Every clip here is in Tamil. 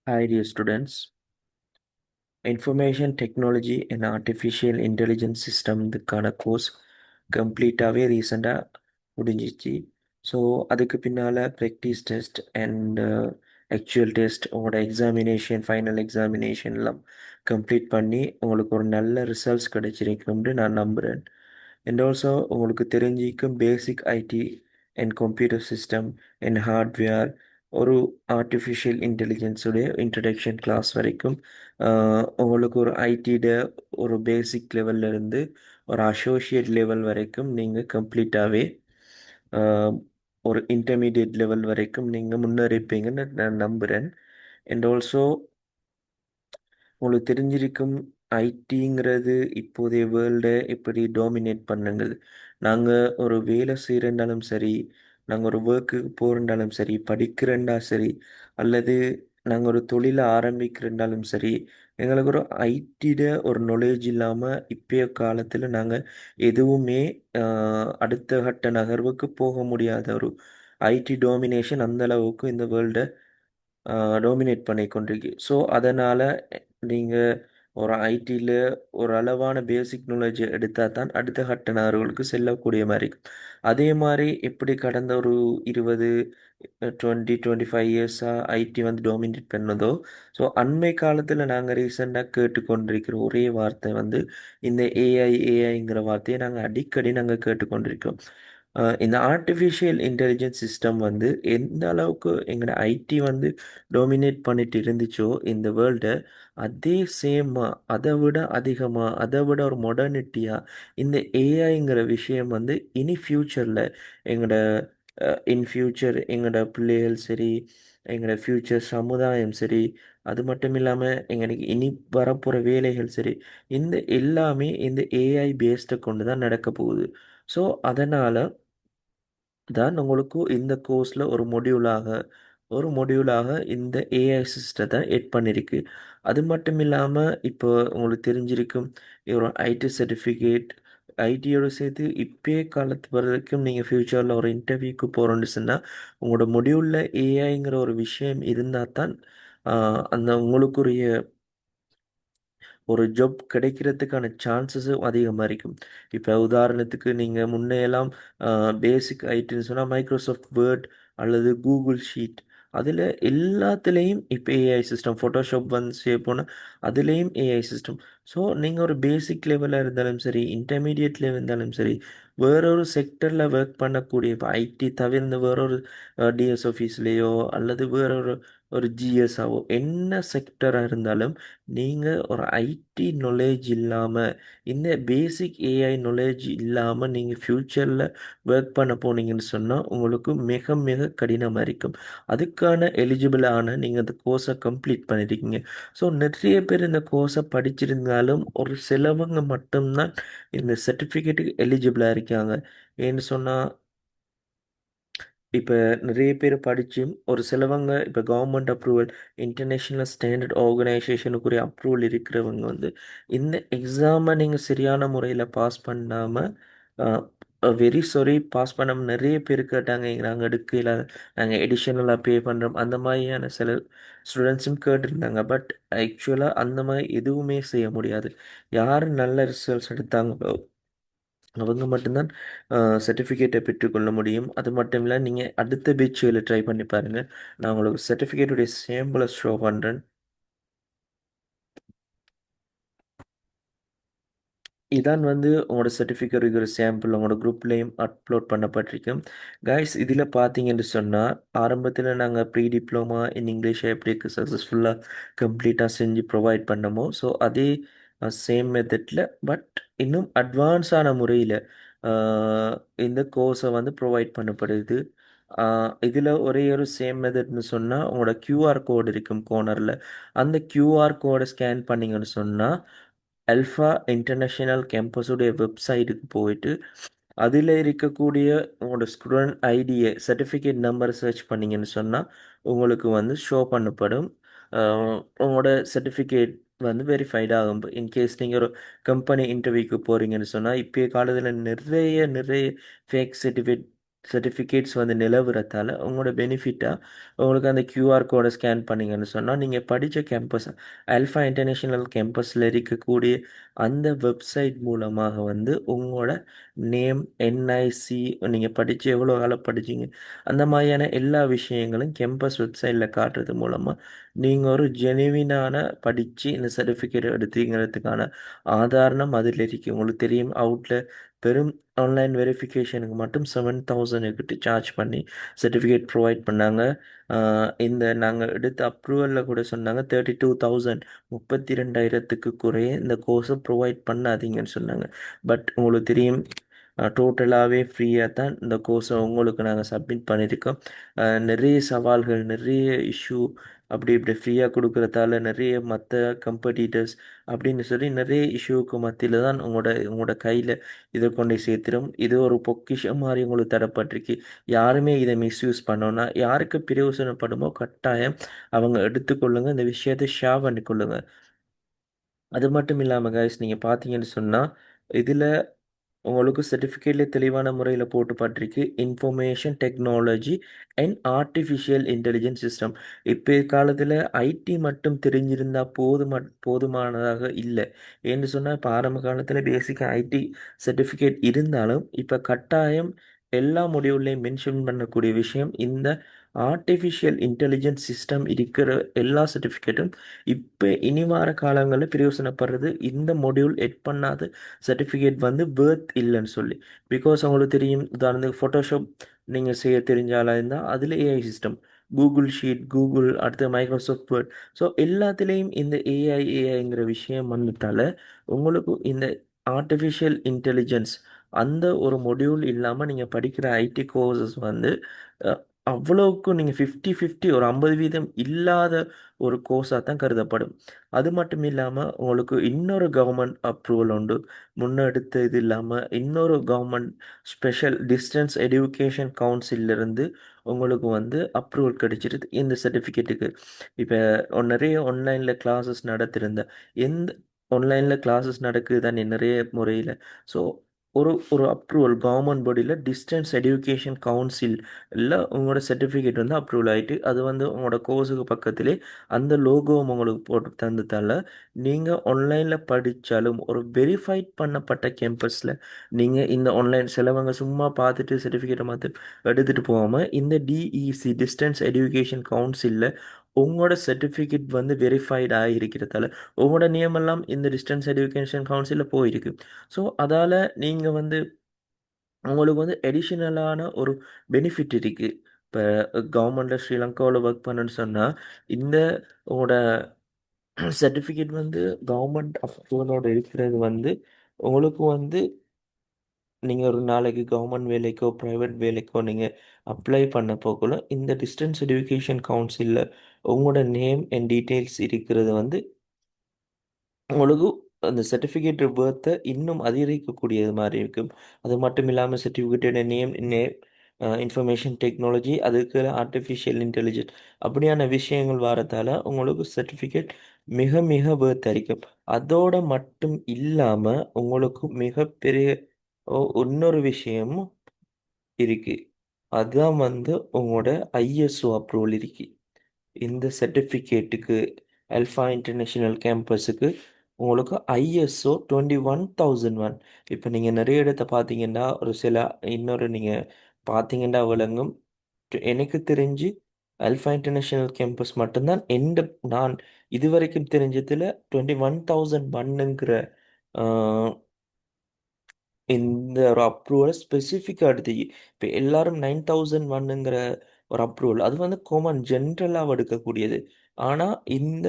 Hi, dear students. Information Technology and Artificial Intelligence System இதுக்கான கோர்ஸ் கம்ப்ளீட்டாகவே ரீசெண்டாக முடிஞ்சிச்சு. ஸோ அதுக்கு பின்னால் practice test and actual test உங்களோட எக்ஸாமினேஷன் ஃபைனல் எக்ஸாமினேஷன்லாம் கம்ப்ளீட் பண்ணி உங்களுக்கு ஒரு நல்ல ரிசல்ட்ஸ் கிடைச்சிருக்கும்னு நான் நம்புகிறேன். அண்ட் ஆல்சோ உங்களுக்கு தெரிஞ்சிக்கும் basic IT and computer system and hardware ஒரு ஆர்டிஃபிஷியல் இன்டெலிஜென்ஸுடைய இன்ட்ரடக்ஷன் கிளாஸ் வரைக்கும் உங்களுக்கு ஒரு ஐடியோட ஒரு பேசிக் லெவல்ல இருந்து ஒரு அசோசியேட் லெவல் வரைக்கும் நீங்கள் கம்ப்ளீட்டாகவே ஒரு இன்டர்மீடியட் லெவல் வரைக்கும் நீங்கள் முன்னேறிப்பீங்கன்னு நான் நம்புகிறேன். அண்ட் ஆல்சோ உங்களுக்கு தெரிஞ்சிருக்கும் ஐடிங்கிறது இப்போதைய வேர்ல்டை எப்படி டாமினேட் பண்ணுங்கிறது. நாங்கள் ஒரு வேலை செய்கிறண்டாலும் சரி, நாங்கள் ஒரு ஒர்க்குக்கு போகிறண்டாலும் சரி, படிக்கிறண்டா சரி, அல்லது நாங்கள் ஒரு தொழிலை ஆரம்பிக்கிறண்டாலும் சரி, எங்களுக்கு ஒரு ஐடியோட ஒரு நாலேஜ் இல்லாமல் இப்போய காலத்தில் நாங்கள் எதுவுமே அடுத்த கட்ட நகர்வுக்கு போக முடியாத ஒரு ஐடி டாமினேஷன் அந்த அளவுக்கு இந்த வேர்ல்டை டாமினேட் பண்ணி கொண்டிருக்கு. ஸோ அதனால் நீங்கள் ஒரு ஐடியில் ஒரு அளவான பேசிக் நாலேஜ் எடுத்தால் தான் அடுத்த கட்ட நகர்வுகளுக்கு செல்லக்கூடிய மாதிரி இருக்கும். அதே மாதிரி எப்படி கடந்த ஒரு 20 25 இயர்ஸாக ஐடி வந்து டாமினேட் பண்ணதோ, ஸோ அண்மை காலத்தில் நாங்கள் ரீசெண்டாக கேட்டுக்கொண்டிருக்கிற ஒரே வார்த்தை வந்து இந்த ஏஐங்கிற வார்த்தையை நாங்கள் அடிக்கடி நாங்கள் கேட்டுக்கொண்டிருக்கோம். இந்த ஆர்டிஃபிஷியல் இன்டெலிஜென்ஸ் சிஸ்டம் வந்து எந்த அளவுக்கு எங்களோட ஐடி வந்து டாமினேட் பண்ணிட்டு இருந்துச்சோ இந்த வேர்ல்டை, அதே சேமாக அதை விட அதிகமாக அதை விட ஒரு மாடர்னிட்டியாக இந்த ஏஐங்கிற விஷயம் வந்து இனி ஃப்யூச்சரில் எங்களோட இன் ஃப்யூச்சர் எங்களோட பிள்ளைகள் சரி, எங்களோட ஃப்யூச்சர் சமுதாயம் சரி, அது மட்டும் இல்லாமல் எங்களுக்கு இனி வரப்போகிற வேலைகள் சரி, இந்த எல்லாமே இந்த ஏஐ பேஸ்டை கொண்டு தான் நடக்க போகுது. ஸோ அதனால் தான் உங்களுக்கு இந்த கோர்ஸில் ஒரு மொடியூலாக இந்த ஏஐ சிஸ்டத்தை எட் பண்ணியிருக்கு. அது மட்டும் இல்லாமல் இப்போ உங்களுக்கு தெரிஞ்சிருக்கும் ஒரு ஐடி சர்டிஃபிகேட் ஐடியோடு சேர்த்து இப்போயே காலத்து வரைக்கும் நீங்கள் ஃப்யூச்சரில் ஒரு இன்டர்வியூக்கு போகிறோன்னு சொன்னால் உங்களோட மொடியூலில் ஏஐங்கிற ஒரு விஷயம் இருந்தால் தான் அந்த உங்களுக்குரிய ஒரு ஜாப் கிடைக்கிறதுக்கான சான்சஸும் அதிகமாக இருக்கும். இப்போ உதாரணத்துக்கு நீங்கள் முன்னையெல்லாம் பேசிக் ஐடின்னு சொன்னால் மைக்ரோசாஃப்ட் வேர்ட் அல்லது கூகுள் ஷீட், அதில் எல்லாத்துலேயும் இப்போ ஏஐ சிஸ்டம், ஃபோட்டோஷாப் வந்து சேவ் போனால் அதுலேயும் ஏஐ சிஸ்டம். ஸோ நீங்கள் ஒரு பேசிக் லெவலில் இருந்தாலும் சரி, இன்டர்மீடியட் லெவல் இருந்தாலும் சரி, வேறொரு செக்டரில் ஒர்க் பண்ணக்கூடிய இப்போ ஐடி தவிர்த்து வேறொரு டிஎஸ் ஆஃபீஸ்லேயோ அல்லது ஒரு ஜிஎஸ்ஆவோ என்ன செக்டராக இருந்தாலும் நீங்கள் ஒரு ஐடி நாலேஜ் இல்லாமல், இந்த பேசிக் ஏஐ நாலேஜ் இல்லாமல் நீங்கள் ஃப்யூச்சரில் ஒர்க் பண்ண போனீங்கன்னு சொன்னால் உங்களுக்கு மிக மிக கடினமாக இருக்கும். அதுக்கான எலிஜிபிளான நீங்கள் அந்த கோர்ஸை கம்ப்ளீட் பண்ணியிருக்கீங்க. ஸோ நிறைய பேர் இந்த கோர்ஸை படிச்சிருந்தாலும் ஒரு சிலவங்க மட்டும்தான் இந்த சர்டிஃபிகேட்டுக்கு எலிஜிபிளாக இருக்காங்க. ஏன்னு சொன்னால் இப்போ நிறைய பேர் படிச்சும் ஒரு சிலவங்க இப்போ கவர்மெண்ட் அப்ரூவல், இன்டர்நேஷ்னல் ஸ்டாண்டர்ட் ஆர்கனைசேஷனுக்குரிய அப்ரூவல் இருக்கிறவங்க வந்து இந்த எக்ஸாமை நீங்கள் சரியான முறையில் பாஸ் பண்ணாமல் வெரி சாரி பாஸ் பண்ணாமல் நிறைய பேர் கேட்டாங்க, நாங்கள் எடுக்கல, நாங்கள் எடிஷனலாக பே பண்ணுறோம், அந்த மாதிரியான சில ஸ்டூடெண்ட்ஸும் கேட்டிருந்தாங்க. பட் ஆக்சுவலாக அந்த மாதிரி எதுவுமே செய்ய முடியாது. யார் நல்ல ரிசல்ட்ஸ் எடுத்தாங்களோ அவங்க மட்டும்தான் சர்டிஃபிகேட்டை பெற்றுக்கொள்ள முடியும். அது மட்டும் இல்லை, நீங்கள் அடுத்த பீச்சுகளை ட்ரை பண்ணி பாருங்கள். நான் உங்களுக்கு சர்டிஃபிகேட்டுடைய சேம்பிளை ஷோ பண்ணுறேன். இதான் வந்து உங்களோட சர்டிஃபிகேட் ஒரு சாம்பிள் உங்களோட குரூப்லேயும் அப்லோட் பண்ணப்பட்டிருக்கும். கைஸ் இதில் பார்த்தீங்கன்னு சொன்னால் ஆரம்பத்தில் நாங்கள் ப்ரீ டிப்ளமா இன் இங்கிலீஷை எப்படி சக்ஸஸ்ஃபுல்லாக கம்ப்ளீட்டாக செஞ்சு ப்ரொவைட் பண்ணமோ, ஸோ அதே சேம் மெத்தடில் பட் இன்னும் அட்வான்ஸான முறையில் இந்த கோர்ஸை வந்து ப்ரொவைட் பண்ணப்படுது. இதில் ஒரே ஒரு சேம் மெத்தட்னு சொன்னால் உங்களோட கியூஆர் கோடு இருக்கும் கோர்னரில், அந்த கியூஆர் கோடை ஸ்கேன் பண்ணிங்கன்னு சொன்னால் அல்ஃபா இன்டர்நேஷ்னல் கேம்பஸுடைய வெப்சைட்டுக்கு போயிட்டு அதில் இருக்கக்கூடிய உங்களோட ஸ்டூடெண்ட் ஐடியை சர்டிஃபிகேட் நம்பரை சர்ச் பண்ணிங்கன்னு சொன்னால் உங்களுக்கு வந்து ஷோ பண்ணப்படும். உங்களோட சர்டிஃபிகேட் வந்து வெரிஃபைட் ஆகும். இன்கேஸ் நீங்கள் ஒரு கம்பெனி இன்டர்வியூக்கு போகிறீங்கன்னு சொன்னால் இப்போய காலத்தில் நிறைய நிறைய ஃபேக் சர்டிஃபிகேட் சர்டிஃபிகேட்ஸ் வந்து நிலவுறதால உங்களோட பெனிஃபிட்டாக உங்களுக்கு அந்த கியூஆர் கோடை ஸ்கேன் பண்ணீங்கன்னு சொன்னால் நீங்கள் படித்த கேம்பஸ் அல்ஃபா இன்டர்நேஷ்னல் கேம்பஸில் இருக்கக்கூடிய அந்த வெப்சைட் மூலமாக வந்து உங்களோட நேம், என்ஐசி, நீங்கள் படித்து எவ்வளோ காலம் படிச்சீங்க, அந்த மாதிரியான எல்லா விஷயங்களும் கேம்பஸ் வெப்சைட்டில் காட்டுறது மூலமாக நீங்கள் ஒரு ஜெனுவினான படித்து இந்த சர்டிஃபிகேட் எடுத்தீங்கிறதுக்கான ஆதாரம் அதில் இருக்கு. உங்களுக்கு தெரியும், அவுட்டில் வெறும் ஆன்லைன் வெரிஃபிகேஷனுக்கு மட்டும் 7,000 கிட்ட சார்ஜ் பண்ணி சர்டிஃபிகேட் ப்ரொவைட் பண்ணாங்க. இந்த நாங்கள் எடுத்த அப்ரூவலில் கூட சொன்னாங்க 32,000, 32,000க்கு குறைய இந்த கோர்ஸை ப்ரொவைட் பண்ணாதீங்கன்னு சொன்னாங்க. பட் உங்களுக்கு தெரியும், டோட்டலாகவே ஃப்ரீயாக தான் இந்த கோர்ஸை உங்களுக்கு நாங்கள் சப்மிட் பண்ணியிருக்கோம். நிறைய சவால்கள், நிறைய இஷ்யூ அப்படி இப்படி ஃப்ரீயாக கொடுக்குறதால நிறைய மற்ற கம்பெடிட்டர்ஸ் அப்படின்னு சொல்லி நிறைய இஷ்யூவுக்கு மத்தியில் தான் உங்களோட கையில் இதை கொண்டு சேர்த்துடும். இது ஒரு பொக்கிஷம் மாதிரி உங்களுக்கு தரப்பட்டிருக்கு. யாருமே இதை மிஸ்யூஸ் பண்ணோன்னா, யாருக்கு பிரயோசனப்படுமோ கட்டாயம் அவங்க எடுத்துக்கொள்ளுங்க, இந்த விஷயத்தை ஷேர் பண்ணிக்கொள்ளுங்க. அது மட்டும் இல்லாமல் கைஸ், நீங்கள் பார்த்தீங்கன்னு சொன்னால் இதில் உங்களுக்கு சர்டிஃபிகேட்ல தெளிவான முறையில் போட்டு பட்டிருக்கு information technology and artificial intelligence system. இப்போ காலத்தில் ஐடி மட்டும் தெரிஞ்சிருந்தால் போதுமானதாக இல்லை. ஏன்னு சொன்னால் இப்போ ஆரம்ப காலத்தில் பேசிக்காக ஐடி சர்டிஃபிகேட் இருந்தாலும் இப்போ கட்டாயம் எல்லா முடிவுலையும் மென்ஷன் பண்ணக்கூடிய விஷயம் இந்த ஆர்டிஃபிஷியல் இன்டெலிஜென்ஸ் சிஸ்டம் இருக்கிற எல்லா சர்டிஃபிகேட்டும் இப்போ இனி வார காலங்களில் பிரயோசனப்படுறது இந்த மொடியூல் எட் பண்ணாத சர்டிஃபிகேட் வந்து வேர்த் இல்லைன்னு சொல்லி. பிகாஸ் உங்களுக்கு தெரியும், உதாரணத்துக்கு ஃபோட்டோஷாப் நீங்கள் செய்ய தெரிஞ்சாலும் இருந்தால் அதில் AI system, Google sheet, Google, அடுத்து மைக்ரோசாஃப்ட் வேர்ட், ஸோ எல்லாத்துலேயும் இந்த ஏஐங்கிற விஷயம் வந்ததால் உங்களுக்கு இந்த ஆர்டிஃபிஷியல் இன்டெலிஜென்ஸ் அந்த ஒரு மொடியூல் இல்லாமல் நீங்கள் படிக்கிற ஐடி கோர்சஸ் வந்து அஹ், அவ்வளவுக்கு நீங்கள் 50-50 ஒரு 50% இல்லாத ஒரு கோர்ஸாக தான் கருதப்படும். அது மட்டும் இல்லாமல் உங்களுக்கு இன்னொரு கவர்மெண்ட் அப்ரூவல் உண்டு. முன்னெடுத்த இது இல்லாமல் இன்னொரு கவர்மெண்ட் ஸ்பெஷல் டிஸ்டன்ஸ் எஜுகேஷன் கவுன்சிலிருந்து உங்களுக்கு வந்து அப்ரூவல் கிடைச்சிருது இந்த சர்டிஃபிகேட்டுக்கு. இப்போ நிறைய ஆன்லைனில் கிளாஸஸ் நடத்திருந்த எந்த ஆன்லைனில் கிளாஸஸ் நடக்குது தானே நிறைய முறையில். ஸோ ஒரு அப்ரூவல் கவர்மெண்ட் பாடியில் டிஸ்டன்ஸ் எஜுகேஷன் கவுன்சில் இல்லை உங்களோட சர்டிஃபிகேட் வந்து அப்ரூவல் ஆகிட்டு அது வந்து உங்களோட கோர்ஸுக்கு பக்கத்திலே அந்த லோகோவும் உங்களுக்கு போட்டு தந்ததால் நீங்கள் ஆன்லைனில் படித்தாலும் ஒரு வெரிஃபைட் பண்ணப்பட்ட கேம்பஸில் நீங்கள் இந்த ஆன்லைன் சிலவங்க சும்மா பார்த்துட்டு சர்டிஃபிகேட்டை மாற்றி எடுத்துகிட்டு போகாமல் இந்த டிஇசி டிஸ்டன்ஸ் எஜுகேஷன் கவுன்சிலில் உங்களோட சர்டிஃபிகேட் வந்து வெரிஃபைட் ஆகிருக்கிறதால உங்களோட நியமெல்லாம் இந்த டிஸ்டன்ஸ் எஜுகேஷன் கவுன்சிலில் போயிருக்கு. ஸோ அதால் நீங்கள் வந்து உங்களுக்கு வந்து எடிஷனலான ஒரு பெனிஃபிட் இருக்குது. இப்போ கவர்மெண்டில் ஸ்ரீலங்காவில் ஒர்க் பண்ணுன்னு சொன்னால் இந்த உங்களோட சர்டிஃபிகேட் வந்து கவர்மெண்ட் அப்ரூவலோட இருக்கிறது வந்து உங்களுக்கு வந்து நீங்கள் ஒரு நாளைக்கு கவர்மெண்ட் வேலைக்கோ ப்ரைவேட் வேலைக்கோ நீங்கள் அப்ளை பண்ண போகல இந்த டிஸ்டன்ஸ் எஜுகேஷன் கவுன்சிலில் உங்களோட நேம் அண்ட் டீட்டெயில்ஸ் இருக்கிறது வந்து உங்களுக்கு அந்த சர்டிஃபிகேட் வேர்த்தை இன்னும் அதிகரிக்கக்கூடியது மாதிரி இருக்கும். அது மட்டும் இல்லாமல் சர்டிஃபிகேட்டோட நேம் இன்ஃபர்மேஷன் டெக்னாலஜி, அதுக்கு ஆர்டிஃபிஷியல் இன்டெலிஜென்ஸ் அப்படியான விஷயங்கள் வரதால உங்களுக்கு சர்டிஃபிகேட் மிக மிக வேர்த் அளிக்கும். அதோட மட்டும் இல்லாமல் உங்களுக்கு மிகப்பெரிய இன்னொரு விஷயமும் இருக்கு. அதுதான் வந்து உங்களோட ஐஎஸ்ஓ அப்ரூவல் இருக்கு. இந்த சர்டிஃபிகேட்டுக்கு அல்ஃபா இன்டர்நேஷ்னல் கேம்பஸுக்கு உங்களுக்கு ஐஎஸ்ஓ 21001. இப்போ நீங்கள் நிறைய இடத்த பார்த்தீங்கன்னா ஒரு சில இன்னொரு நீங்கள் பார்த்தீங்கன்னா விளங்கும். எனக்கு தெரிஞ்சு அல்ஃபா இன்டர்நேஷ்னல் கேம்பஸ் மட்டும்தான் நான் இதுவரைக்கும் தெரிஞ்சதில் 21,001ங்கிற இந்த ஒரு அப்ரூவலை ஸ்பெசிஃபிக்காக எடுத்து இப்போ எல்லாரும் 9,001ங்கிற ஒரு அப்ரூவல் அது வந்து காமன் ஜென்ரலாக எடுக்கக்கூடியது. ஆனால் இந்த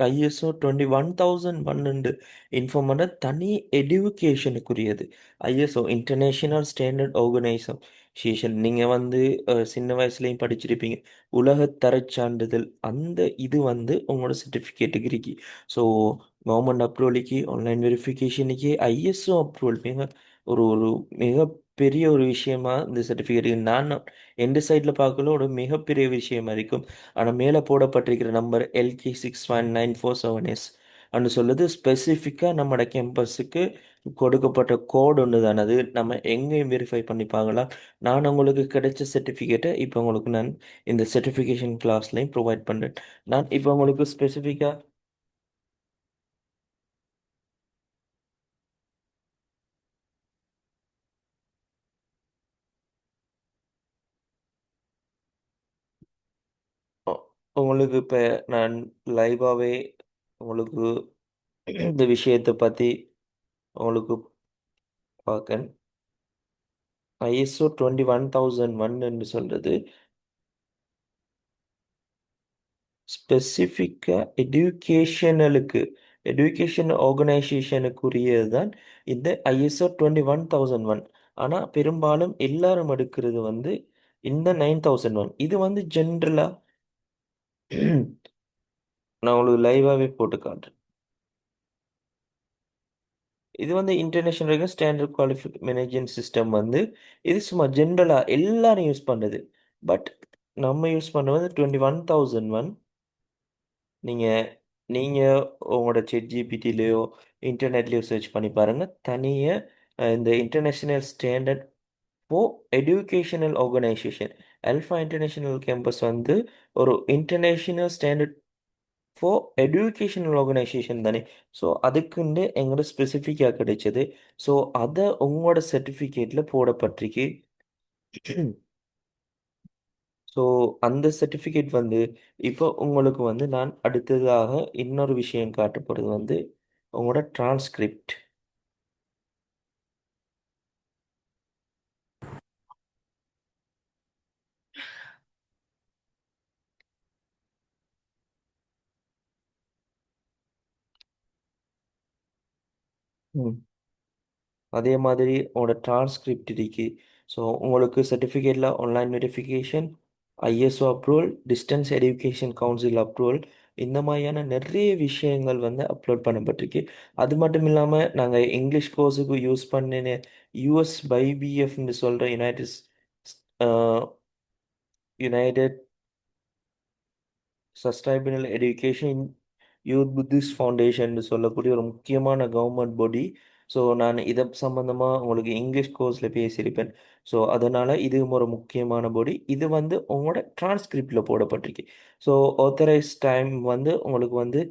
ஐஎஸ்ஓ 21,001 இன்ஃபார்ம் பண்ண தனி எடுகேஷனுக்குரியது. ஐஎஸ்ஓ இன்டர்நேஷ்னல் ஸ்டாண்டர்ட் ஆர்கனைசேஷன் நீங்கள் வந்து சின்ன வயசுலேயும் படிச்சிருப்பீங்க, உலகத்தரச் சான்றிதழ். அந்த இது வந்து உங்களோட சர்டிஃபிகேட்டுக்கு இருக்கு. ஸோ கவர்மெண்ட் அப்ரூவலுக்கு ஆன்லைன் வெரிஃபிகேஷனுக்கு ஐஎஸ்ஓ அப்ரூவல் ஒரு ஒரு மிகப்பெரிய ஒரு விஷயமா இந்த சர்டிஃபிகேட் நான் எந்த சைடில் பார்க்கல ஒரு மிகப்பெரிய விஷயமா இருக்கும். ஆனால் மேலே போடப்பட்டிருக்கிற நம்பர் LK619447S அன்னு சொல்லுது ஸ்பெசிஃபிக்காக நம்மளோட கேம்பஸுக்கு கொடுக்கப்பட்ட கோட் ஒன்று தானே அது நம்ம எங்கேயும் வெரிஃபை பண்ணி பார்க்கலாம். நான் உங்களுக்கு கிடைச்ச சர்டிஃபிகேட்டை இப்போ உங்களுக்கு நான் இந்த சர்டிஃபிகேஷன் கிளாஸ்லையும் ப்ரொவைட் பண்ணுறேன். நான் இப்போ உங்களுக்கு ஸ்பெசிஃபிக்காக உங்களுக்கு இப்போ நான் லைவாகவே உங்களுக்கு இந்த விஷயத்தை பற்றி உங்களுக்கு பார்க்கேன். ஐஎஸ்ஓ 21001 என்று சொல்றது ஸ்பெசிஃபிக்காக எஜுகேஷன் ஆர்கனைசேஷனுக்குரியது தான் இந்த ஐஎஸ்ஓ 21001. ஆனால் பெரும்பாலும் எல்லாரும் எடுக்கிறது வந்து இந்த 9001. இது வந்து ஜென்ரலாக நான் உங்களுக்கு லைவாகவே போட்டு காட்டுறேன். இது வந்து international standard qualify management system வந்து இது சும்மா ஜென்ரலாக எல்லாரும் யூஸ் பண்ணுறது. பட் நம்ம யூஸ் பண்ணுறது வந்து 21001. நீங்கள் நீங்கள் உங்களோட செட் ஜிபிடிலேயோ இன்டர்நெட்லேயோ சர்ச் பண்ணி பாருங்கள். தனியாக இந்த இன்டர்நேஷ்னல் ஸ்டாண்டர்ட் ஃபோ educational organisation alpha international campus வந்து ஒரு இன்டர்நேஷ்னல் ஸ்டாண்டர்ட் ஃபோ எஜுகேஷனல் ஆர்கனைசேஷன் தானே. ஸோ அதுக்குன்னு எங்களோட ஸ்பெசிஃபிக்காக கிடைச்சது. ஸோ அதை உங்களோட சர்டிஃபிகேட்டில் போடப்பட்டிருக்கு. ஸோ அந்த சர்டிஃபிகேட் வந்து இப்போ உங்களுக்கு வந்து நான் அடுத்ததாக இன்னொரு விஷயம் காட்ட போகிறது வந்து உங்களோட டிரான்ஸ்கிரிப்ட். அதே மாதிரி உங்களோட டிரான்ஸ்கிரிப்ட் இருக்கு. ஸோ உங்களுக்கு சர்டிஃபிகேட்டில் online verification, ISO approval, distance education council approval, இந்த மாதிரியான நிறைய விஷயங்கள் வந்து அப்லோட் பண்ணப்பட்டிருக்கு. அது மட்டும் இல்லாமல் நாங்கள் இங்கிலீஷ் கோர்ஸுக்கு யூஸ் பண்ணின யூஎஸ் பைபிஎஃப்னு சொல்கிற United sustainable education youth Buddhist foundation சொல்லக்கூடிய ஒரு முக்கியமான கவர்மெண்ட் பாடி. ஸோ நான் இதை சம்மந்தமாக உங்களுக்கு இங்கிலீஷ் கோர்ஸில் பேசியிருப்பேன். ஸோ அதனால் இதுவும் ஒரு முக்கியமான பாடி. இது வந்து உங்களோட டிரான்ஸ்கிரிப்டில் போடப்பட்டிருக்கு. ஸோ ஆத்தரைஸ் டைம் வந்து உங்களுக்கு வந்து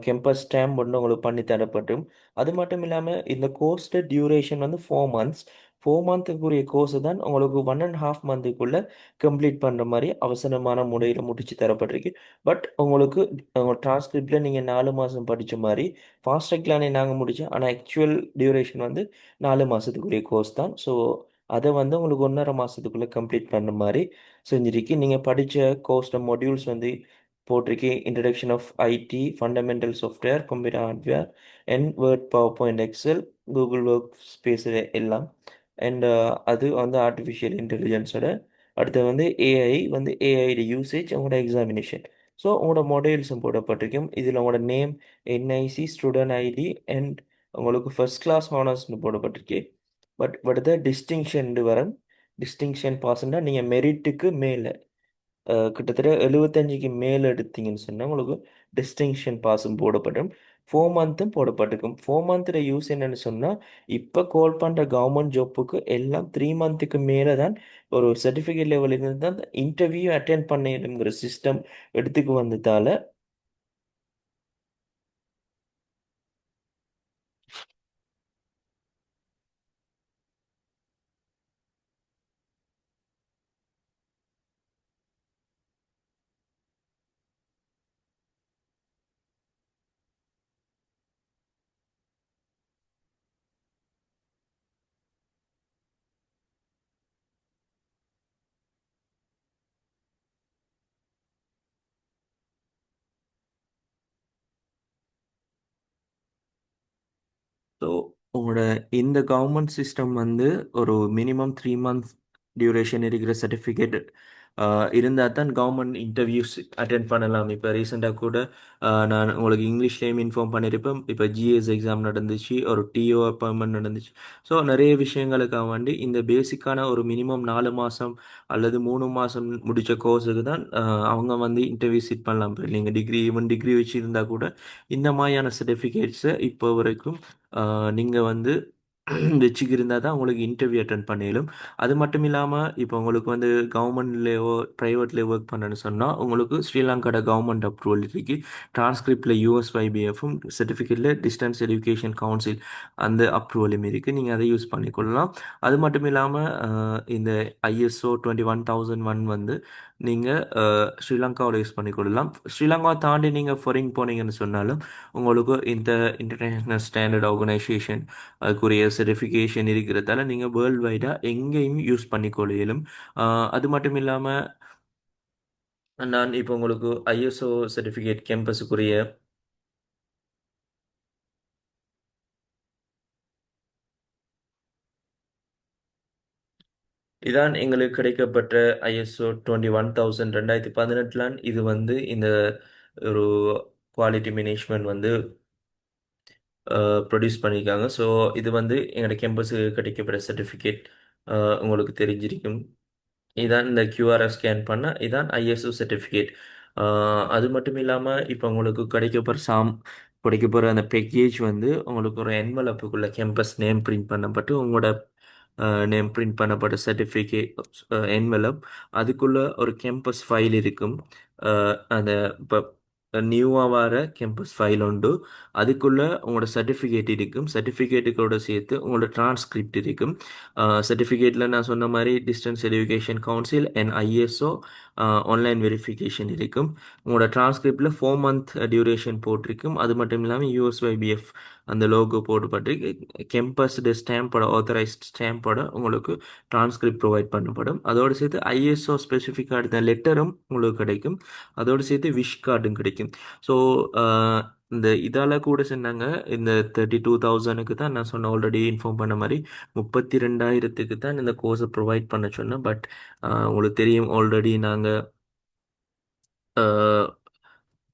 கெம்பஸ் ஸ்டாம்ப் வந்து உங்களுக்கு பண்ணி தரப்பட்டும். அது மட்டும் இல்லாமல் இந்த கோர்ஸ்ட டியூரேஷன் வந்து 4 months. 4 மந்த்துக்குரிய கோர்ஸை தான் உங்களுக்கு 1.5 மந்த்துக்குள்ளே கம்ப்ளீட் பண்ணுற மாதிரி அவசரமான முறையில் முடிச்சு தரப்பட்டிருக்கு. பட் உங்களுக்கு உங்கள் டிரான்ஸ்கிரிப்டில் நீங்கள் 4 மாதம் படித்த மாதிரி ஃபாஸ்ட் ட்ராக்லானே நாங்கள் முடித்தோம். ஆனால் ஆக்சுவல் டியூரேஷன் வந்து 4 மாதத்துக்குரிய கோர்ஸ் தான். ஸோ அதை வந்து உங்களுக்கு 1.5 மாதத்துக்குள்ளே கம்ப்ளீட் பண்ணுற மாதிரி செஞ்சிருக்கு. நீங்கள் படித்த கோர்ஸில் மாடியூல்ஸ் வந்து போட்டிருக்கு. Introduction of IT, fundamental software, computer hardware, and word, power point, excel, Google work space எல்லாம். அண்ட் அது வந்து ஆர்டிஃபிஷியல் இன்டெலிஜென்ஸோட அடுத்து வந்து ஏஐ வந்து ஏஐட யூசேஜ் உங்களோட எக்ஸாமினேஷன். ஸோ உங்களோட மொடைல்ஸும் போடப்பட்டிருக்கும். இதில் உங்களோட name, NIC, student ID and உங்களுக்கு ஃபர்ஸ்ட் கிளாஸ் ஹானர்ஸ்னு போடப்பட்டிருக்கு. பட் அடுத்த டிஸ்டிங்ஷன் வரும். டிஸ்டிங்ஷன் பாஸ்ன்னா நீங்கள் மெரிட்டுக்கு மேலே கிட்டத்தட்ட 75க்கு மேலே எடுத்தீங்கன்னு சொன்னால் உங்களுக்கு டிஸ்டிங்ஷன் பாஸும் போடப்படும். 4 மந்த்தும் போடப்பட்டிருக்கும். 4 மந்த்தில் யூஸ் என்னன்னு சொன்னால் இப்போ கால் பண்ணுற கவர்மெண்ட் ஜாப்புக்கு எல்லாம் 3 மந்த்துக்கு மேலே தான் ஒரு சர்டிஃபிகேட் லெவலில் இருந்து தான் இன்டர்வியூ அட்டென்ட் பண்ணிடுங்கிற சிஸ்டம் எடுத்துக்கு வந்ததால் ஸோ உங்களோட இந்த கவர்மெண்ட் சிஸ்டம் வந்து ஒரு மினிமம் 3 மந்த்ஸ் டியூரேஷன் இருக்கிற சர்டிஃபிகேட் இருந்தால் தான் கவர்மெண்ட் இன்டர்வியூஸ் அட்டென்ட் பண்ணலாம். இப்போ ரீசெண்டாக கூட நான் உங்களுக்கு இங்கிலீஷ்லேயும் இன்ஃபார்ம் பண்ணியிருப்பேன். இப்போ ஜிஎஸ் எக்ஸாம் நடந்துச்சு, ஒரு டிஓ அப்பாயின்மெண்ட் நடந்துச்சு. ஸோ நிறைய விஷயங்களுக்காக வேண்டி இந்த பேசிக்கான ஒரு மினிமம் 4 மாதம் அல்லது 3 மாதம் முடித்த கோர்ஸுக்கு தான் அவங்க வந்து இன்டர்வியூ சிட் பண்ணலாம். இப்போ நீங்கள் டிகிரி ஈவன் டிகிரி வச்சுருந்தா கூட இந்த மாதிரியான சர்டிஃபிகேட்ஸை இப்போ வரைக்கும் நீங்கள் வந்து வச்சுக்கிருந்தா தான் உங்களுக்கு இன்டர்வியூ அட்டன் பண்ணிடும். அது மட்டும் இல்லாமல் இப்போ உங்களுக்கு வந்து கவர்மெண்ட்லேயோ ப்ரைவேட்லேயோ ஒர்க் பண்ணணும்னு சொன்னால் உங்களுக்கு ஸ்ரீலங்காட கவர்மெண்ட் அப்ரூவல் இருக்கு. டிரான்ஸ்கிரிப்டில் யூஎஸ்ஒய்பிஎஃப்பும் சர்டிஃபிகேட்டில் டிஸ்டன்ஸ் எஜுகேஷன் கவுன்சில் அந்த அப்ரூவலும் இருக்குது. நீங்கள் அதை யூஸ் பண்ணிக்கொள்ளலாம். அது மட்டும் இல்லாமல் இந்த ஐஎஸ்ஓ 21001 வந்து நீங்கள் ஸ்ரீலங்காவில் யூஸ் பண்ணிக்கொள்ளலாம். ஸ்ரீலங்காவை தாண்டி நீங்கள் ஃபாரின் போனீங்கன்னு சொன்னாலும் உங்களுக்கு இந்த இன்டர்நேஷ்னல் ஸ்டாண்டர்ட் ஆர்கனைசேஷன் அதுக்குரிய சர்டிஃபிகேஷன் இருக்கிறதால நீங்கள் வேர்ல்டு வைடாக எங்கேயும் யூஸ் பண்ணிக்கொள்ளும். அது மட்டும் இல்லாமல் நான் இப்போ உங்களுக்கு ஐஎஸ்ஓ சர்டிஃபிகேட் கேம்பஸுக்குரிய இதான் எங்களுக்கு கிடைக்கப்பட்ட ஐஎஸ்ஓ 21000 2018. இது வந்து இந்த ஒரு குவாலிட்டி மேனேஜ்மெண்ட் வந்து ப்ரொடியூஸ் பண்ணியிருக்காங்க. ஸோ இது வந்து எங்களோட கேம்பஸுக்கு கிடைக்கப்பட்ட சர்டிஃபிகேட் உங்களுக்கு தெரிஞ்சிருக்கும். இதான் இந்த கியூஆரை ஸ்கேன் பண்ண இதான் ஐஎஸ்ஓ சர்டிஃபிகேட். அது மட்டும் இல்லாமல் இப்போ உங்களுக்கு கிடைக்க போகிற அந்த பேக்கேஜ் வந்து உங்களுக்கு ஒரு என்வலப்புக்குள்ள கேம்பஸ் நேம் பிரிண்ட் பண்ணப்பட்டு உங்களோட நேம் பிரிண்ட் பண்ணப்பட்ட சர்டிஃபிகேட் என்வலப் அதுக்குள்ள ஒரு கேம்பஸ் ஃபைல் இருக்கும். அந்த இப்போ நியூவாக வர கேம்பஸ் ஃபைல் உண்டு. அதுக்குள்ள உங்களோட சர்டிஃபிகேட் இருக்கும். சர்டிஃபிகேட்டுகளோட சேர்த்து உங்களோட டிரான்ஸ்கிரிப்ட் இருக்கும். சர்டிஃபிகேட்டில் நான் சொன்ன மாதிரி distance education council and ISO online verification இருக்கும். உங்களோட டிரான்ஸ்கிரிப்டில் 4 மந்த் டியூரேஷன் போட்டிருக்கும். அது மட்டும் இல்லாமல் யூஎஸ்ஒய்பிஎஃப் அந்த லோகோ போட்டுப்பட்டு கேம்பஸ்டு ஸ்டாம்போட ஆத்தரைஸ்ட் ஸ்டாம்போட உங்களுக்கு டிரான்ஸ்கிரிப்ட் ப்ரொவைட் பண்ணப்படும். அதோடு சேர்த்து ஐஎஸ்ஓ ஸ்பெசிஃபிக்காக எடுத்த லெட்டரும் உங்களுக்கு கிடைக்கும். அதோடு சேர்த்து விஷ் கார்டும் கிடைக்கும். ஸோ இந்த இதால் கூட சொன்னாங்க இந்த 32,000க்கு தான் நான் சொன்ன ஆல்ரெடி இன்ஃபார்ம் பண்ண மாதிரி 32,000க்கு தான் இந்த கோர்ஸை ப்ரொவைட் பண்ண சொன்னேன். பட் உங்களுக்கு தெரியும் ஆல்ரெடி நாங்கள்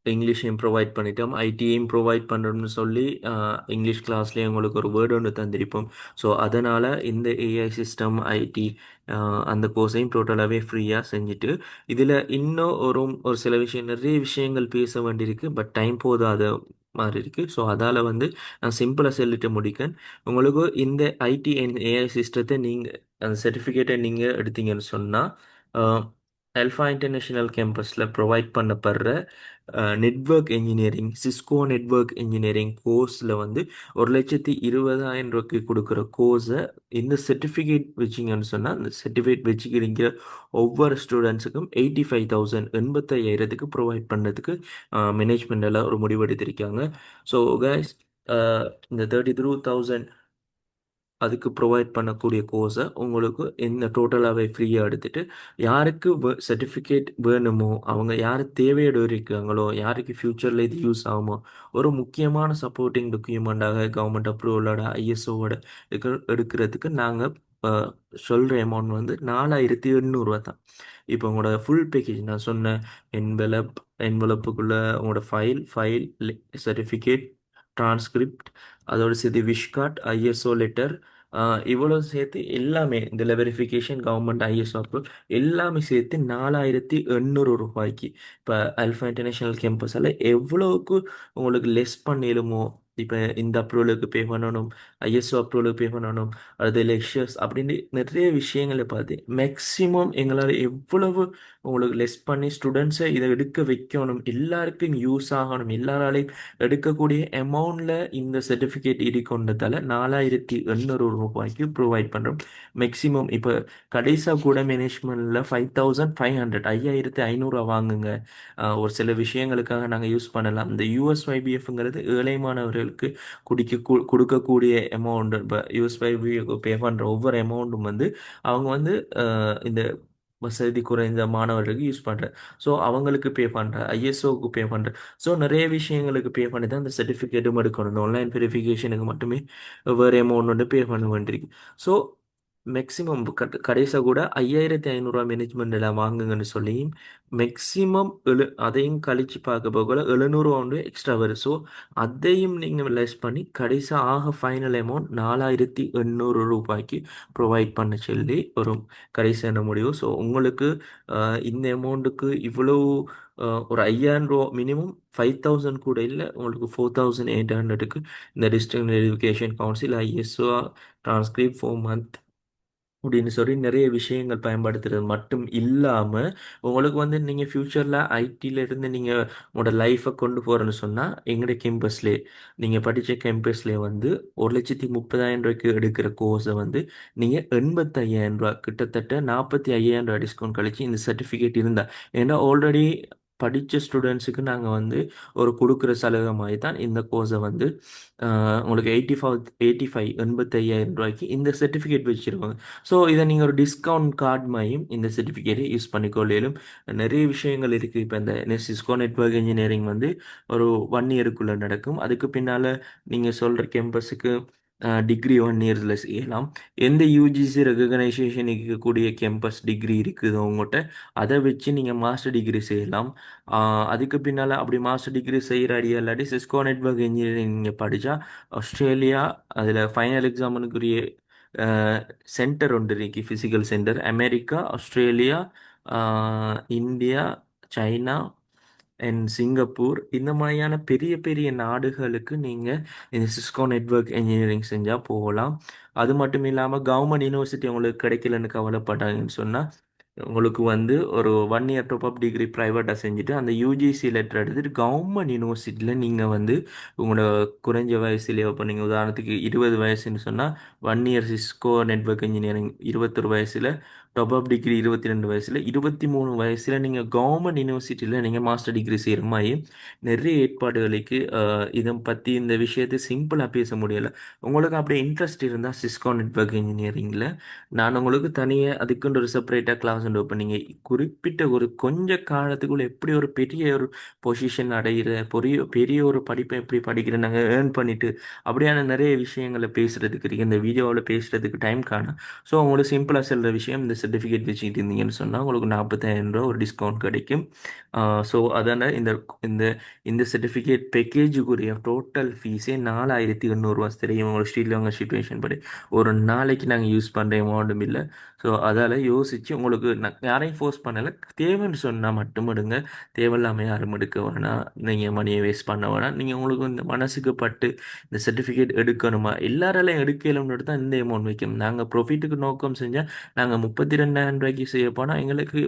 இங்கிலீஷையும் ப்ரொவைட் பண்ணிட்டோம், ஐடியையும் ப்ரொவைட் பண்ணுறோம்னு சொல்லி இங்கிலீஷ் கிளாஸ்லேயே உங்களுக்கு ஒரு வேர்டு ஒன்று தந்திருப்போம். ஸோ அதனால் இந்த ஏஐ சிஸ்டம் ஐடி அந்த கோர்ஸையும் டோட்டலாகவே ஃப்ரீயாக செஞ்சுட்டு இதில் இன்னும் ஒரு சில நிறைய விஷயங்கள் பேச வேண்டியிருக்கு. பட் டைம் போதாத மாதிரி இருக்குது. ஸோ அதால் வந்து நான் சிம்பிளாக சொல்லிட்டு முடிக்கேன். உங்களுக்கு இந்த ஐடி அண்ட் ஏஐ சிஸ்டத்தை நீங்கள் அந்த சர்டிஃபிகேட்டை நீங்கள் எடுத்தீங்கன்னு சொன்னால் அல்ஃபா இன்டர்நேஷ்னல் கேம்பஸில் ப்ரொவைட் பண்ணப்படுற network engineering Cisco network engineering கோர்ஸில் வந்து 1,20,000 கொடுக்குற கோர்ஸை இந்த சர்டிஃபிகேட் வச்சிங்கன்னு சொன்னால் அந்த சர்டிஃபிகேட் வச்சுக்கிறீங்க ஒவ்வொரு ஸ்டூடெண்ட்ஸுக்கும் 85,000 85,000க்கு ப்ரொவைட் பண்ணுறதுக்கு மேனேஜ்மெண்டில் ஒரு முடிவெடுத்திருக்காங்க. ஸோ கைஸ் இந்த 33,000 அதுக்கு ப்ரொவைட் பண்ணக்கூடிய கோர்ஸை உங்களுக்கு இந்த டோட்டலாகவே ஃப்ரீயாக எடுத்துகிட்டு யாருக்கு சர்டிஃபிகேட் வேணுமோ அவங்க யார் தேவையோடு இருக்காங்களோ யாருக்கு ஃப்யூச்சரில் இது யூஸ் ஆகுமோ ஒரு முக்கியமான சப்போர்ட்டிங் டாக்குமெண்ட்டாக கவர்மெண்ட் அப்ரூவலோட ஐஎஸ்ஓவோட எடுக்கிறதுக்கு நாங்கள் சொல்கிற அமௌண்ட் வந்து 4,800 தான். இப்போ உங்களோட ஃபுல் பேக்கேஜ் நான் சொன்ன என்வலப்புக்குள்ளே உங்களோட ஃபைல் சர்டிஃபிகேட் டிரான்ஸ்கிரிப்ட் அதோட சேர்த்து விஷ் கார்ட் ஐஎஸ்ஓ லெட்டர் இவ்வளோ சேர்த்து எல்லாமே இதில் வெரிஃபிகேஷன் கவர்மெண்ட் ஐஎஸ்ஓ அப்ரூவல் எல்லாமே சேர்த்து 4,800 ரூபாய்க்கு இப்போ அல்ஃபா இன்டர்நேஷ்னல் கேம்பஸால் எவ்வளோவுக்கு உங்களுக்கு லெஸ் பண்ணிடுமோ இப்போ இந்த அப்ரூவலுக்கு பே பண்ணணும் ஐஎஸ்ஓ அப்ரூவலுக்கு பே பண்ணணும் அது லெக்சர்ஸ் அப்படின்னு நிறைய விஷயங்களை பார்த்து மேக்ஸிமம் எங்களால் எவ்வளவு உங்களுக்கு லெஸ் பண்ணி ஸ்டூடெண்ட்ஸை இதை எடுக்க வைக்கணும் எல்லாருக்கும் யூஸ் ஆகணும் எல்லாராலையும் எடுக்கக்கூடிய அமௌண்ட்டில் இந்த சர்டிஃபிகேட் கொண்டதால் 4,800 ரூபாய்க்கு ப்ரொவைட் பண்ணுறோம். மேக்ஸிமம் இப்போ கடைசியாக கூட மேனேஜ்மெண்ட்டில் 5,500 5,500 வாங்குங்க ஒரு சில விஷயங்களுக்காக நாங்கள் யூஸ் பண்ணலாம். இந்த யூஎஸ்ஒய்பிஎஃப்ங்கிறது ஏழை மாணவர்களுக்கு கொடுக்கக்கூடிய அமௌண்ட். இப்போ யூஎஸ்ஒய்பிஎஃப் பே பண்ணுற ஒவ்வொரு அமௌண்ட்டும் வந்து அவங்க வந்து இந்த வசதி குறைந்த மாணவர்களுக்கு யூஸ் பண்ணுறேன். ஸோ அவங்களுக்கு பே பண்ணுறேன் ஐஎஸ்ஓக்கு பே பண்ணுறேன். ஸோ நிறைய விஷயங்களுக்கு பே பண்ணி தான் இந்த சர்டிஃபிகேட்டும் எடுக்கணும். இந்த ஆன்லைன் வெரிஃபிகேஷனுக்கு மட்டுமே வேறு அமௌண்ட் வந்து பே பண்ண வேண்டியிருக்கு. ஸோ மேக்ஸிமம் கடைசியாக கூட 5500 மேனேஜ்மெண்ட்டில் வாங்குங்கன்னு சொல்லி மேக்ஸிமம் அதையும் கழிச்சு பார்க்க போகல 700 வந்து எக்ஸ்ட்ரா வரும். ஸோ அதையும் நீங்கள் லெஸ் பண்ணி கடைசியாக ஃபைனல் அமௌண்ட் 4800 ரூபாய்க்கு ப்ரொவைட் பண்ண சொல்லி ஒரு கடைசியான முடிவு. ஸோ உங்களுக்கு இந்த அமௌண்ட்டுக்கு இவ்வளோ ஒரு 5000 ரூபா மினிமம் 5000 கூட இல்லை, உங்களுக்கு 4800க்கு இந்த district education council ISO transcript 4 month அப்படின்னு சொல்லி நிறைய விஷயங்கள் பயன்படுத்துறது மட்டும் இல்லாமல் உங்களுக்கு வந்து நீங்கள் ஃப்யூச்சரில் ஐடியில இருந்து நீங்கள் உங்களோட லைஃப்பை கொண்டு போகிறேன்னு சொன்னால் எங்களுடைய கேம்பஸ்லேயே நீங்கள் படித்த கேம்பஸ்லேயே வந்து 1,30,000 ரூபாய்க்கு எடுக்கிற கோர்ஸை வந்து நீங்கள் 85,000 ரூபா கிட்டத்தட்ட 45,000 ரூபா டிஸ்கவுண்ட் கழிச்சு இந்த சர்டிஃபிகேட் இருந்தால், ஏன்னா ஆல்ரெடி படித்த ஸ்டூடெண்ட்ஸுக்கு நாங்கள் வந்து ஒரு கொடுக்குற சலுகை மாதிரி தான் இந்த கோர்ஸை வந்து உங்களுக்கு 85,000 ரூபாய்க்கு இந்த சர்டிஃபிகேட் வச்சுருவாங்க. ஸோ இதை நீங்கள் ஒரு டிஸ்கவுண்ட் கார்டு மாதிரியும் இந்த சர்டிஃபிகேட்டை யூஸ் பண்ணிக்கொள்ளும். நிறைய விஷயங்கள் இருக்குது. இப்போ இந்த சிஸ்கோ நெட்வொர்க் இன்ஜினியரிங் வந்து ஒரு 1 இயருக்குள்ளே நடக்கும். அதுக்கு பின்னால் நீங்கள் சொல்கிற கேம்பஸுக்கு டிகிரி 1 இயர்ஸில் செய்யலாம். எந்த யூஜிசி ரெகக்னைசேஷன் இருக்கக்கூடிய கேம்பஸ் டிகிரி இருக்குதோ உங்கள்கிட்ட அதை வச்சு நீங்கள் மாஸ்டர் டிகிரி செய்யலாம். அதுக்கு பின்னால் அப்படி மாஸ்டர் டிகிரி செய்கிற ஐடியா இல்லாட்டி சிஸ்கோ நெட்வொர்க் இன்ஜினியரிங் நீங்கள் படித்தா ஆஸ்திரேலியா அதில் ஃபைனல் எக்ஸாமுக்குரிய சென்டர் ஒன்று இருக்கு, physical centre. America, Australia, India, China and Singapore இந்த மாதிரியான பெரிய பெரிய நாடுகளுக்கு நீங்கள் இந்த சிஸ்கோ நெட்வொர்க் இன்ஜினியரிங் செஞ்சால் போகலாம். அது மட்டும் இல்லாமல் கவர்மெண்ட் யூனிவர்சிட்டி உங்களுக்கு கிடைக்கலன்னு கவலைப்பட்டாங்கன்னு சொன்னால் உங்களுக்கு வந்து ஒரு 1 இயர் டாப் டிகிரி ப்ரைவேட்டாக செஞ்சுட்டு அந்த யூஜிசி லெட்டர் எடுத்துகிட்டு கவர்மெண்ட் யூனிவர்சிட்டியில் நீங்கள் வந்து உங்களோட குறைஞ்ச வயசுலேயே இப்போ நீங்கள் உதாரணத்துக்கு 20 வயசுன்னு சொன்னால் 1 இயர் சிஸ்கோ நெட்வொர்க் இன்ஜினியரிங், 21 வயசில் டாப் டிகிரி, 22 வயசில், 23 வயசில் நீங்கள் கவர்மெண்ட் யூனிவர்சிட்டியில் நீங்கள் மாஸ்டர் டிகிரி செய்கிற மாதிரி நிறைய ஏற்பாடுகளுக்கு இதை பற்றி இந்த விஷயத்தை சிம்பிளாக பேச முடியலை. உங்களுக்கு அப்படி இன்ட்ரெஸ்ட் இருந்தால் சிஸ்கோ நெட்வொர்க் இன்ஜினியரிங்கில் நான் உங்களுக்கு தனியாக அதுக்குன்னு ஒரு செப்பரேட்டாக கிளாஸ் உண்டு. இப்போ நீங்கள் குறிப்பிட்ட ஒரு கொஞ்ச காலத்துக்குள்ள எப்படி ஒரு பெரிய ஒரு பொசிஷன் அடைகிற, பெரிய பெரிய ஒரு படிப்பை எப்படி படிக்கிற, நாங்கள் ஏர்ன் பண்ணிட்டு அப்படியான நிறைய விஷயங்களை பேசுகிறதுக்கு இருக்குது. இந்த வீடியோவில் பேசுகிறதுக்கு டைம் காணும். ஸோ உங்களுக்கு சிம்பிளாக சொல்கிற விஷயம், இந்த சர்டிஃபிகேட் வச்சுக்கிட்டு இருந்தீங்கன்னு சொன்னால் உங்களுக்கு 45,000 ரூபா ஒரு டிஸ்கவுண்ட் கிடைக்கும். ஸோ அதனால் இந்த இந்த இந்த சர்டிஃபிகேட் பேக்கேஜுக்குரிய டோட்டல் ஃபீஸே 4,800 ரூபா. தெரியும் உங்களோட ஸ்ட்ரீட்டில் உங்கள் சுச்சுவேஷன் படி ஒரு நாளைக்கு நாங்கள் யூஸ் பண்ணுற அமௌண்ட்டும் இல்லை. ஸோ அதால் யோசித்து உங்களுக்கு நான் யாரையும் ஃபோர்ஸ் பண்ணலை, தேவைன்னு சொன்னால் மட்டும் எடுங்க. தேவையில்லாமல் யாரும் எடுக்க வேணாம், நீங்கள் மணியை வேஸ்ட் பண்ண வேணாம். நீங்கள் உங்களுக்கு இந்த மனசுக்கு பட்டு இந்த சர்டிஃபிகேட் எடுக்கணுமா, எல்லாராலையும் எடுக்கலும்னு தான் இந்த அமௌண்ட் வைக்கணும். நாங்கள் ப்ரொஃபிட்டுக்கு நோக்கம் செஞ்சால் நாங்கள் 32,000 ரூபாய்க்கு செய்ய போனால் எங்களுக்கு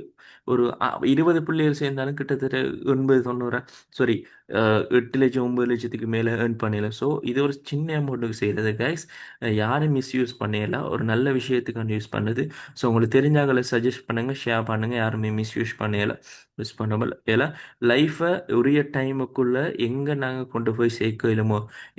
ஒரு 20 பிள்ளைகள் சேர்ந்தாலும் கிட்டத்தட்ட 80-90 சாரி 8 லட்சம் 9 லட்சத்துக்கு மேலே ஏர்ன் பண்ணிடலாம். ஸோ இது ஒரு சின்ன அமௌண்ட்டுக்கு செய்கிறது கைஸ். யாரும் மிஸ்யூஸ் பண்ணிடலாம், ஒரு நல்ல விஷயத்துக்கான யூஸ் பண்ணுறது. ஸோ உங்களுக்கு தெரிஞ்சாங்களை சஜஸ்ட் பண்ணுங்கள், ஷேர் பண்ணுங்கள். யாருமே மிஸ்யூஸ் பண்ணல, மிஸ் பண்ணாமல் ஏன்னா லைஃப்பை உரிய டைமுக்குள்ளே எங்கே நாங்கள் கொண்டு போய் சேர்க்கலுமோ,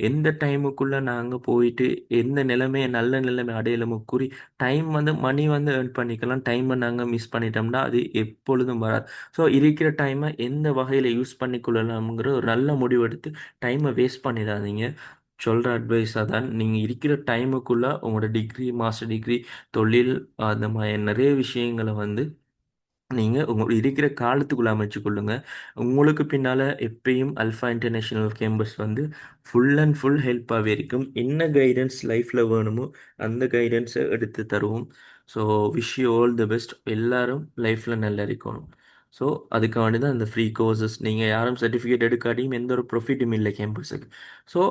எந்த டைமுக்குள்ளே நாங்கள் போயிட்டு எந்த நிலைமையை நல்ல நிலைமை அடையலுமோ கூறி டைம் வந்து மணி வந்து ஏர்ன் பண்ணிக்கலாம். டைமை நாங்கள் மிஸ் பண்ணிட்டோம்னா அது எப்பொழுதும் வராது. ஸோ இருக்கிற டைமை எந்த வகையில் யூஸ் பண்ணிக்கொள்ளலாம்ங்கிற ஒரு நல்ல முடிவெடுத்து டைமை வேஸ்ட் பண்ணிடாதீங்க. சொல்கிற அட்வைஸாக தான், நீங்கள் இருக்கிற டைமுக்குள்ளே உங்களோட டிகிரி, மாஸ்டர் டிகிரி, தொழில், அந்த மாதிரி நிறைய விஷயங்களை வந்து நீங்கள் உங்கள் இருக்கிற காலத்துக்குள்ளே அமைச்சுக்கொள்ளுங்க. உங்களுக்கு பின்னால் எப்பயும் அல்ஃபா இன்டர்நேஷ்னல் கேம்பஸ் வந்து ஃபுல் அண்ட் ஃபுல் ஹெல்ப்பாகவே இருக்கும். என்ன கைடன்ஸ் லைஃப்பில் வேணுமோ அந்த கைடன்ஸை எடுத்து தருவோம். So wish you all the best. எல்லாரும் லைஃப்பில் நல்லா இருக்கணும். ஸோ அதுக்காண்டி தான் இந்த ஃப்ரீ கோர்சஸ். நீங்கள் யாரும் சர்டிஃபிகேட் எடுக்காட்டியும் எந்த ஒரு ப்ரொஃபிட்டும் இல்லை கேம்பஸுக்கு. ஸோ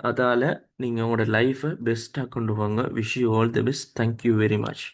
அதால் நீங்கள் உங்களோட லைஃப்பை பெஸ்ட்டாக கொண்டு வாங்க. Wish you all the best. Thank you very much.